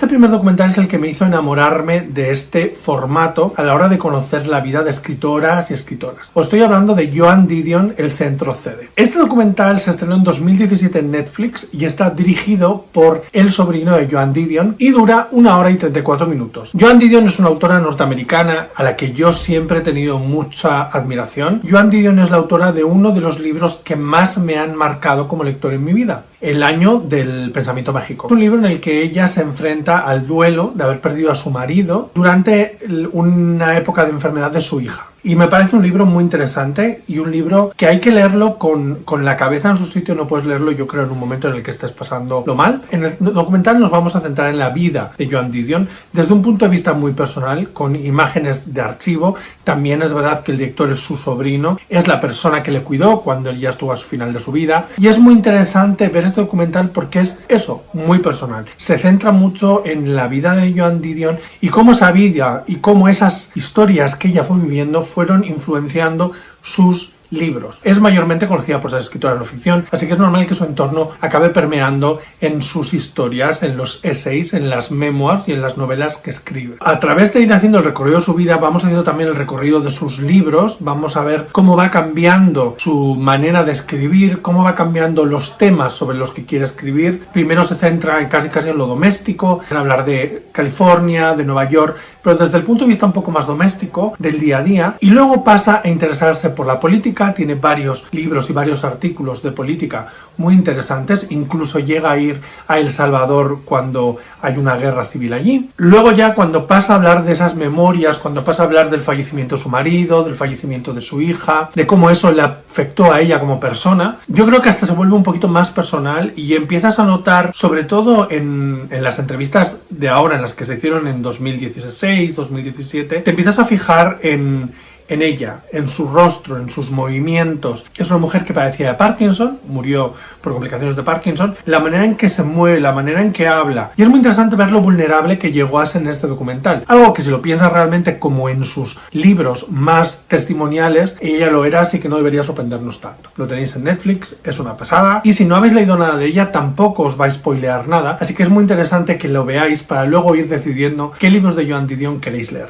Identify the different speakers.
Speaker 1: Este primer documental es el que me hizo enamorarme de este formato a la hora de conocer la vida de escritoras y escritoras. Os estoy hablando de Joan Didion, El Centro Cede. Este documental se estrenó en 2017 en Netflix y está dirigido por el sobrino de Joan Didion y dura 1 hora y 34 minutos. Joan Didion es una autora norteamericana a la que yo siempre he tenido mucha admiración. Joan Didion es la autora de uno de los libros que más me han marcado como lector en mi vida, El año del pensamiento mágico. Es un libro en el que ella se enfrenta al duelo de haber perdido a su marido durante una época de enfermedad de su hija. Y me parece un libro muy interesante y un libro que hay que leerlo con la cabeza en su sitio. No puedes leerlo, yo creo, en un momento en el que estés pasando lo mal. En el documental nos vamos a centrar en la vida de Joan Didion desde un punto de vista muy personal, con imágenes de archivo. También es verdad que el director es su sobrino, es la persona que le cuidó cuando él ya estuvo a su final de su vida. Y es muy interesante ver este documental porque es eso, muy personal. Se centra mucho en la vida de Joan Didion y cómo esa vida y cómo esas historias que ella fue viviendo fueron influenciando sus libros. Es mayormente conocida por ser escritora de no ficción, así que es normal que su entorno acabe permeando en sus historias, en los essays, en las memoirs y en las novelas que escribe. A través de ir haciendo el recorrido de su vida, vamos haciendo también el recorrido de sus libros, vamos a ver cómo va cambiando su manera de escribir, cómo va cambiando los temas sobre los que quiere escribir. Primero se centra casi en lo doméstico, en hablar de California, de Nueva York, pero desde el punto de vista un poco más doméstico, del día a día, y luego pasa a interesarse por la política. Tiene varios libros y varios artículos de política muy interesantes, incluso llega a ir a El Salvador cuando hay una guerra civil allí. Luego ya cuando pasa a hablar de esas memorias, cuando pasa a hablar del fallecimiento de su marido, del fallecimiento de su hija, de cómo eso le afectó a ella como persona, yo creo que hasta se vuelve un poquito más personal y empiezas a notar, sobre todo en las entrevistas de ahora, en las que se hicieron en 2016, 2017, te empiezas a fijar en ella, en su rostro, en sus movimientos. Es una mujer que padecía de Parkinson, murió por complicaciones de Parkinson, la manera en que se mueve, la manera en que habla. Y es muy interesante ver lo vulnerable que llegó a ser en este documental. Algo que si lo piensas realmente como en sus libros más testimoniales, ella lo era, así que no debería sorprendernos tanto. Lo tenéis en Netflix, es una pasada. Y si no habéis leído nada de ella, tampoco os va a spoilear nada. Así que es muy interesante que lo veáis para luego ir decidiendo qué libros de Joan Didion queréis leer.